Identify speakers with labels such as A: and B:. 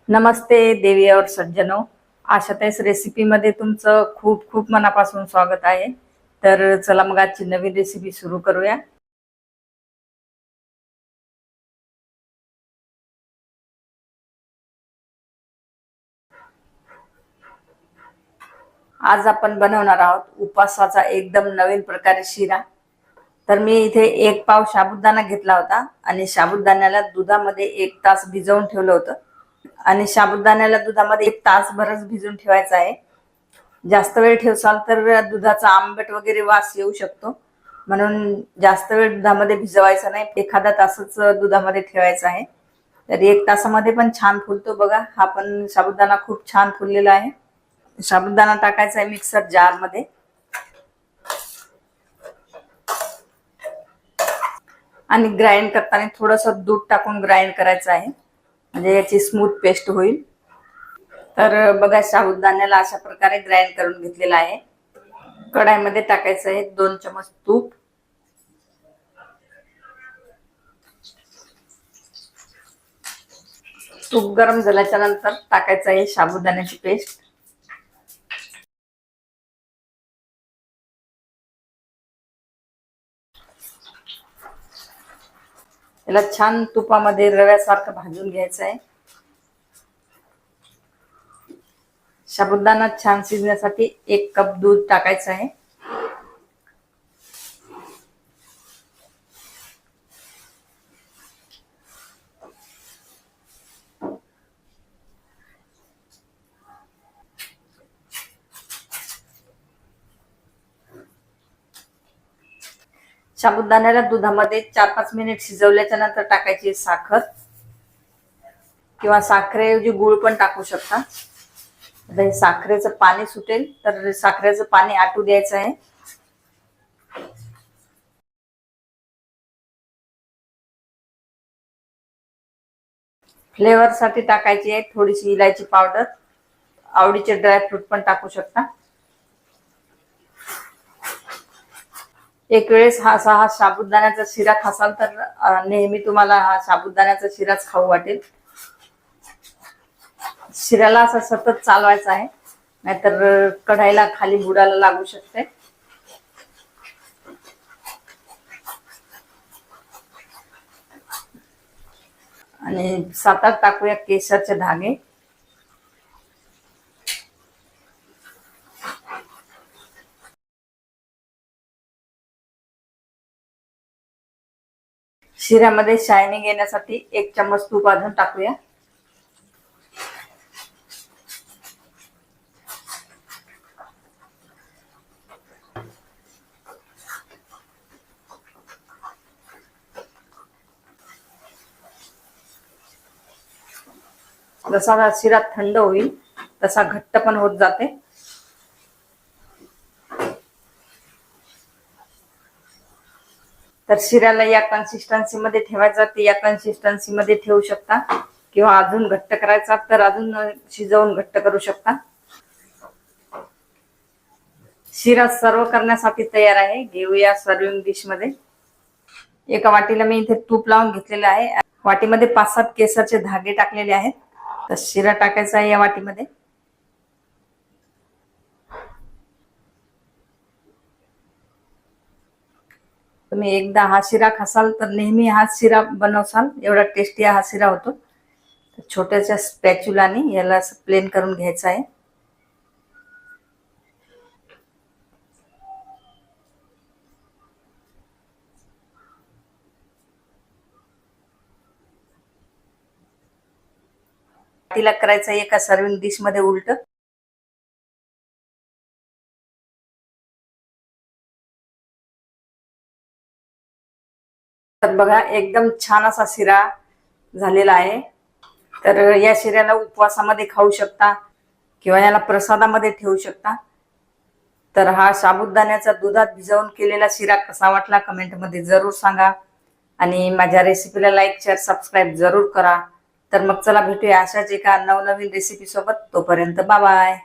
A: नमस्ते देवी और सज्जनो, आशाताईस रेसिपी मध्ये तुमचं खूप खूप मनापासून स्वागत आहे। तर चला मग आजची नवीन रेसिपी सुरू करूया। आज आपण बनवणार आहोत उपवासाचा एकदम नवीन प्रकारे शिरा। तर मी इथे 1 पाव साबुदाणा घेतला होता आणि साबुदाण्याला दुधामध्ये 1 तास भिजवून ठेवलं होतं आणि साबुदाण्याला दुधामध्ये 1 तासभरच भिजून ठेवायचं आहे। जास्त वेळ ठेवसाल तर दुधाचा आंबट वगैरे वास येऊ शकतो, म्हणून जास्त वेळ दुधामध्ये भिजवायचा नाही, एखादा तासच दुधामध्ये ठेवायचा आहे। तर 1 तासामध्ये पण छान फुलतो बघा। हा पण साबुदाणा खूप छान फुललेला आहे। साबुदाणा टाकायचा आहे मिक्सर जार मध्ये आणि ग्राइंड करताना थोडंसं दूध टाकून ग्राइंड करायचं आहे, म्हणजे याची स्मूथ पेस्ट होईल। तर बघा साबुदाण्याला अशा प्रकारे ग्राइंड करून घेतलेला आहे। कढाईमध्ये टाकायचं आहे 2 चमच तूप, तूप गरम झाल्याच्या नंतर टाकायचं आहे साबुदाण्याची पेस्ट। याला छान तुपामध्ये रव्यासारखं भाजून घ्यायचं आहे। साबुदाणा छान शिजण्यासाठी 1 कप दूध टाकायचं आहे। साबुदाण्याला दुधामध्ये 4-5 मिनिट शिजवल्याच्या नंतर टाकायची साखर, किंवा साखरेऐवजी गुळ पण टाकू शकता। आता हे साखरेचं पाणी सुटेल तर साखरेचं पाणी आटू द्यायचं आहे। फ्लेवर साठी टाकायची आहे थोडीशी इलायची पावडर, आवडीचे ड्रायफ्रूट पण टाकू शकता। एक वेळेस हा साबुदाण्याचा शिरा खासाल तर नेहमी तुम्हाला हा साबुदाण्याचा शिराच खाऊ वाटेल। शिऱ्याला असं सतत चालवायचं आहे, नाहीतर कढाईला खाली बुडाला लागू शकते। आणि 7-8 टाकूया केसरचे धागे। शिऱ्यामध्ये शायनिंग येण्यासाठी 1 चम्मच तूप अजून टाकूया। जसा शिरा थंड होईल तसा घट्ट पण होत जाते। तर शिऱ्याला या कन्सिस्टन्सी मध्ये ठेवायचा ते या कन्सिस्टन्सी मध्ये ठेवू शकता, किंवा अजून घट्ट करायचा तर अजून शिजवून घट्ट करू शकता। शिरा सर्व करण्यासाठी तयार आहे। घेऊया सर्विंग डिश मध्ये। एका वाटीला मी इथे तूप लावून घेतलेलं आहे। वाटीमध्ये 5-7 केसरचे धागे टाकलेले आहेत। तर शिरा टाकायचा आहे या वाटीमध्ये। तुम्ही एकदा हा शिरा खासाल तर नेहमी हा शिरा बनवसाल, एवढा टेस्टी हा शिरा होतो। छोट्याशा स्पॅच्युलाने याला प्लेन करून घ्यायचं आहे। वाटीला करायचं एका सर्विंग डिश मध्ये उलट। तर बघा एकदम छान असा शिरा झालेला आहे। तर या शिऱ्याला उपवासामध्ये खाऊ शकता, किंवा याला प्रसादामध्ये ठेवू शकता। तर हा साबुदाण्याचा दुधात भिजवून केलेला शिरा कसा वाटला कमेंट मध्ये जरूर सांगा, आणि माझ्या रेसिपीला लाईक शेअर सबस्क्राईब जरूर करा। तर मग चला भेटूया अशाच एका नवनवीन रेसिपी सोबत। तोपर्यंत बाय बाय।